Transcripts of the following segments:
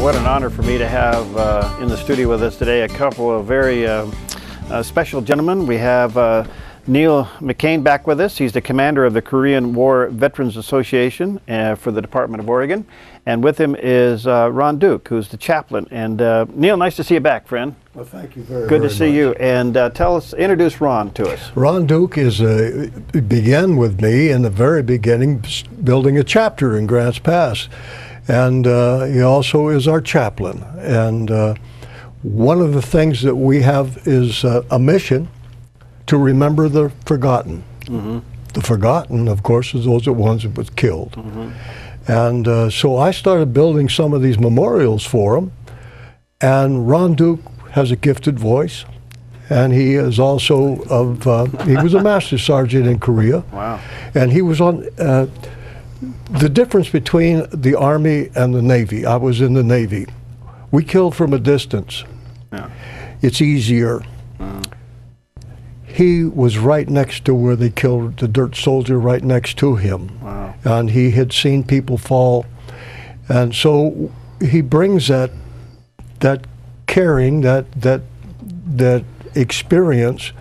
what an honor for me to have in the studio with us today a couple of very special gentlemen. We have Neil McCain back with us. He's the commander of the Korean War Veterans Association for the Department of Oregon. And with him is Ron Duke, who's the chaplain. And Neil, nice to see you back, friend. Well, thank you very, Good to very see much. you. And introduce Ron to us. Ron Duke began with me in the very beginning, building a chapter in Grants Pass. And he also is our chaplain. And one of the things that we have is a mission to remember the forgotten. Mm-hmm. The forgotten, of course, is those ones that was killed. Mm-hmm. And so I started building some of these memorials for them. And Ron Duke has a gifted voice. And he is also he was a master sergeant in Korea. Wow. And he was on, the difference between the Army and the Navy, I was in the Navy. We killed from a distance. Yeah. It's easier. He was right next to where they killed the dirt soldier, right next to him. Wow. And he had seen people fall. And so he brings that caring, that experience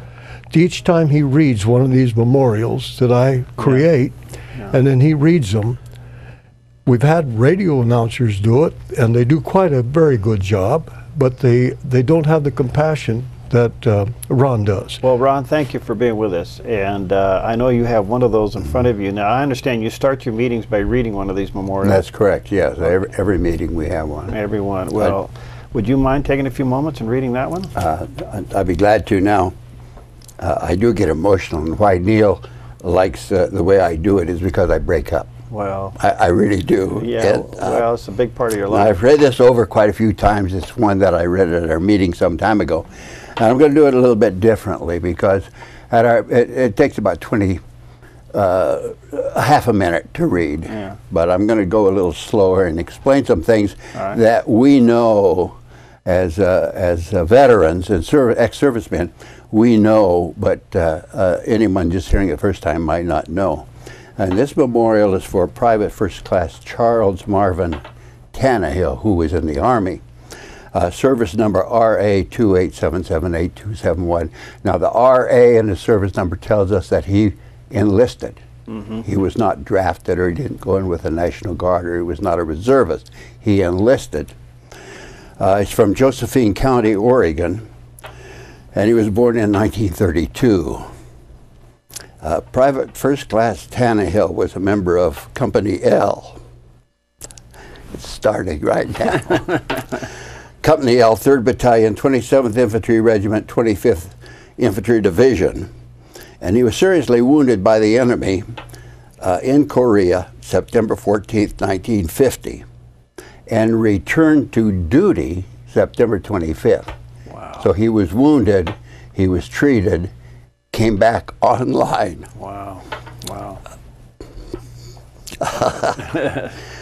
each time he reads one of these memorials that I create. Yeah. And then he reads them. We've had radio announcers do it, and they do quite a very good job, but they don't have the compassion that Ron does. Well, Ron, thank you for being with us. And I know you have one of those in front of you. Now, I understand you start your meetings by reading one of these memorials. That's correct, yes. Every meeting we have one. Every one. Well, would you mind taking a few moments and reading that one? I'd be glad to now. I do get emotional, and why Neil likes the way I do it is because I break up. Well, I really do. Yeah, well, it's a big part of your life. I've read this over quite a few times. It's one that I read at our meeting some time ago. And I'm going to do it a little bit differently because it takes about half a minute to read. Yeah. But I'm going to go a little slower and explain some things that we know as veterans and ex-servicemen, we know, but anyone just hearing it the first time might not know. And this memorial is for Private First Class Charles Marvin Tannehill, who was in the Army. Service number RA 28778-271. Now the RA in the service number tells us that he enlisted. Mm-hmm. He was not drafted, or he didn't go in with the National Guard, or he was not a reservist. He enlisted. He's from Josephine County, Oregon, and he was born in 1932. Private First Class Tannehill was a member of Company L. It's starting right now. Company L, 3rd Battalion, 27th Infantry Regiment, 25th Infantry Division. And he was seriously wounded by the enemy in Korea, September 14th, 1950, and returned to duty September 25th. Wow. So he was wounded, he was treated, came back online. Wow, wow.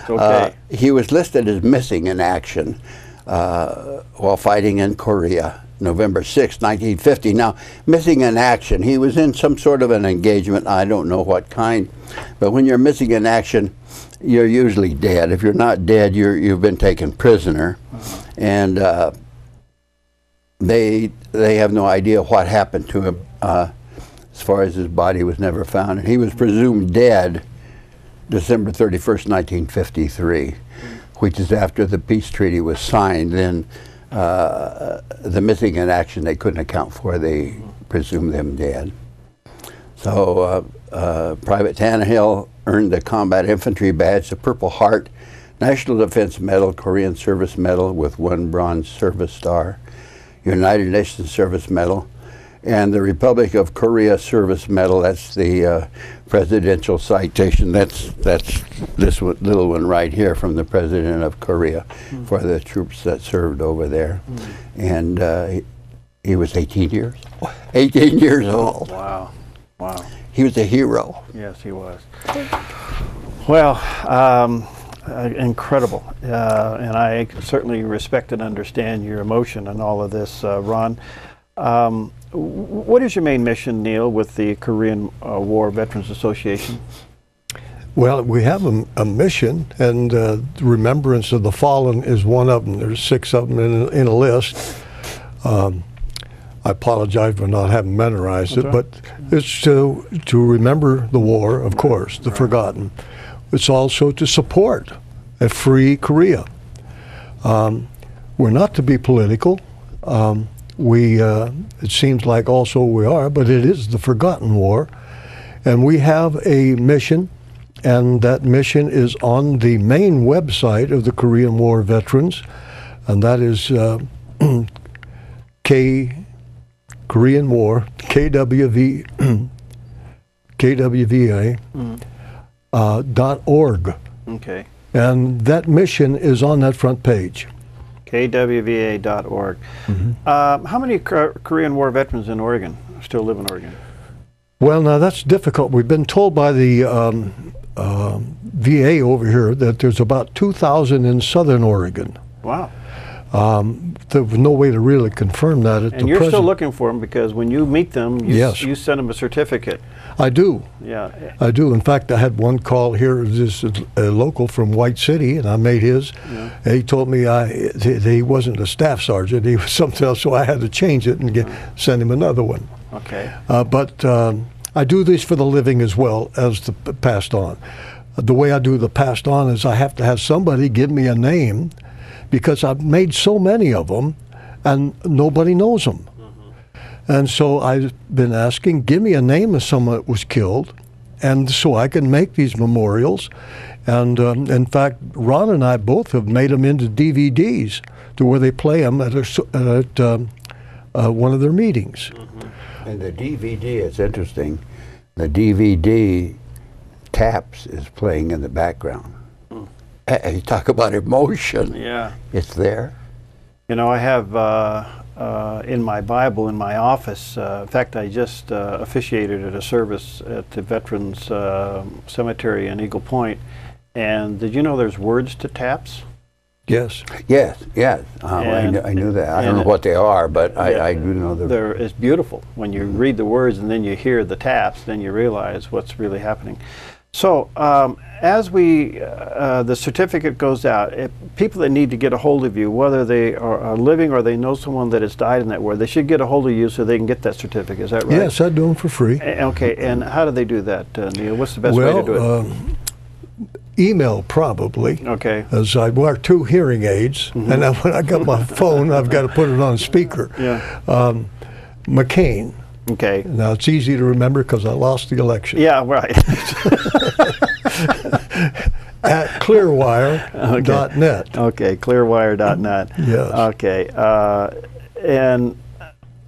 Okay. He was listed as missing in action while fighting in Korea, November 6, 1950. Now, missing in action, he was in some sort of an engagement, I don't know what kind, but when you're missing in action, you're usually dead. If you're not dead, you've been taken prisoner. And they have no idea what happened to him. As far as his body was never found. And he was presumed dead December 31st, 1953, which is after the peace treaty was signed. Then the missing in action they couldn't account for. They presumed them dead. So Private Tannehill earned the Combat Infantry Badge, the Purple Heart, National Defense Medal, Korean Service Medal with 1 Bronze Service Star, United Nations Service Medal, and the Republic of Korea Service Medal. That's the presidential citation. That's this little one right here from the President of Korea for the troops that served over there. And he was 18 years. 18 years old. Wow, wow. He was a hero. Yes, he was. Well, incredible. And I certainly respect and understand your emotion and all of this, Ron. What is your main mission, Neil, with the Korean War Veterans Association? Well, we have a mission, and remembrance of the fallen is one of them. There's 6 of them in a list. I apologize for not having memorized it, but it's to remember the war, of course, the forgotten. It's also to support a free Korea. We're not to be political. It seems like also we are, but it is the forgotten war. And we have a mission, and that mission is on the main website of the Korean War veterans, and that is Korean War, KWVA, .org. Okay. And that mission is on that front page. KWVA.org. How many Korean War veterans in Oregon still live in Oregon? Well, now that's difficult. We've been told by the VA over here that there's about 2,000 in Southern Oregon. Wow. There was no way to really confirm that at the present. And you're still looking for them, because when you meet them, you send them a certificate. I do. Yeah. I do. In fact, I had one call here, this is a local from White City, and I made his. Yeah. And he told me he wasn't a staff sergeant, he was something else, so I had to change it and send him another one. Okay. But I do this for the living as well as the passed on. The way I do the passed on is I have to have somebody give me a name, because I've made so many of them and nobody knows them. And so I've been asking, give me a name of someone that was killed, and so I can make these memorials. And in fact, Ron and I both have made them into DVDs to where they play them at one of their meetings. And the DVD is interesting. The DVD taps is playing in the background. You talk about emotion. Yeah. It's there. You know, I have in my Bible in my office, in fact, I just officiated at a service at the Veterans Cemetery in Eagle Point. And did you know there's words to taps? Yes. Yes, yes. I knew that. I don't know what they are, but I do know them. It's beautiful. When you read the words and then you hear the taps, then you realize what's really happening. So as the certificate goes out, people that need to get a hold of you, whether they are living or they know someone that has died in that war, they should get a hold of you so they can get that certificate. Is that right? Yes, I do them for free. Okay, and how do they do that, Neil? What's the best way to do it? Email, probably. Okay. As I wear 2 hearing aids, and when I got my phone, I've got to put it on speaker. Yeah. McCain. Okay. Now it's easy to remember because I lost the election. Yeah, right. At clearwire.net. Okay, clearwire.net. Yes. Okay. And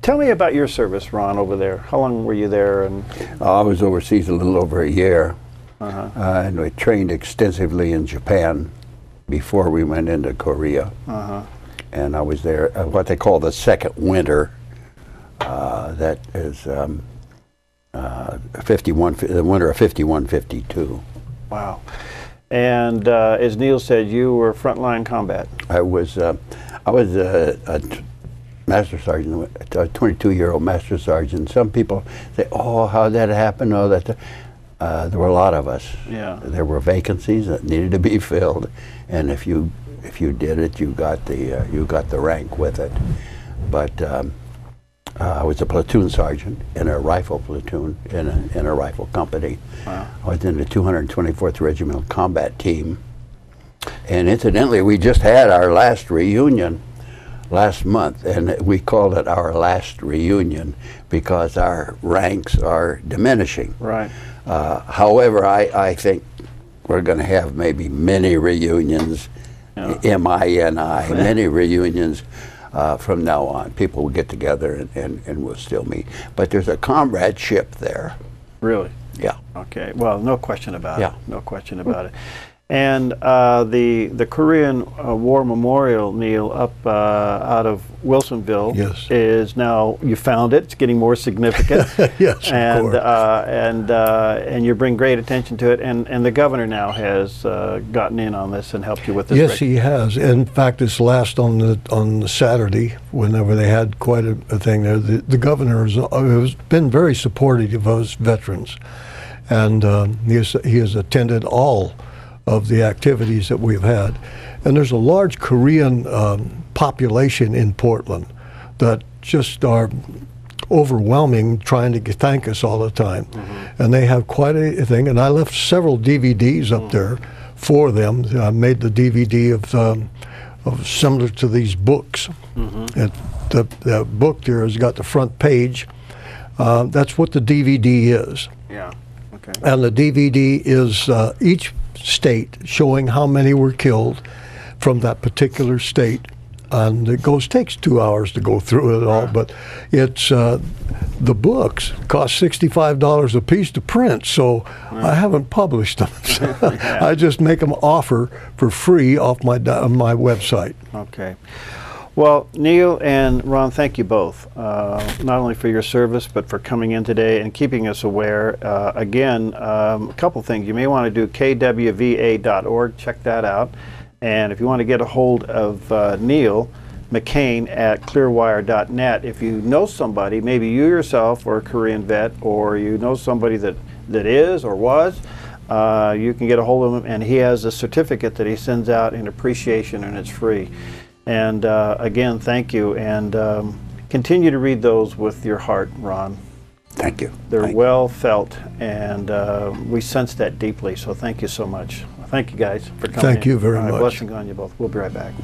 tell me about your service, Ron, over there. How long were you there? And I was overseas a little over a year. And we trained extensively in Japan before we went into Korea. And I was there what they call the second winter. That is the winter of 51-52. Wow. And as Neil said, you were frontline combat. I was a master sergeant, a 22-year-old master sergeant. Some people say, "Oh, how did that happen?" Oh, that. There were a lot of us. Yeah. There were vacancies that needed to be filled, and if you did it, you got the rank with it. But I was a platoon sergeant in a rifle platoon in a rifle company. Wow. I was in the 224th Regimental Combat Team, and incidentally, we just had our last reunion last month, and we called it our last reunion because our ranks are diminishing. Right. However, I think we're going to have maybe many reunions, M-I-N-I, many reunions from now on. People will get together and we'll still meet. But there's a comradeship there. Really? Yeah. Okay. Well, no question about it. No question about it. And the Korean War Memorial, Neil, up out of Wilsonville, is now, you found it. It's getting more significant. Yes, and, of course. And you bring great attention to it. And the governor now has gotten in on this and helped you with this. Yes, he has. In fact, this last on the Saturday, whenever they had quite a thing there, the governor has been very supportive of us veterans. and he has attended all of the activities that we've had. And there's a large Korean population in Portland that just are overwhelming, trying to thank us all the time. And they have quite a thing. And I left several DVDs up there for them. I made the DVD of similar to these books. And the book there has got the front page. That's what the DVD is. Yeah. Okay. And the DVD is each state showing how many were killed from that particular state. And it takes 2 hours to go through it all, but it's the books cost $65 a piece to print, so I haven't published them. I just make them offer for free off my website. Okay. Well, Neil and Ron, thank you both, not only for your service, but for coming in today and keeping us aware. Again, a couple things. You may want to do KWVA.org, check that out. And if you want to get a hold of Neil McCain at clearwire.net, if you know somebody, maybe you yourself or a Korean vet, or you know somebody that is or was, you can get a hold of him, and he has a certificate that he sends out in appreciation, and it's free. And again, thank you, and continue to read those with your heart, Ron. Thank you. They're well felt, and we sense that deeply, so thank you so much. Thank you guys for coming. Thank you very much. Blessing on you both. We'll be right back.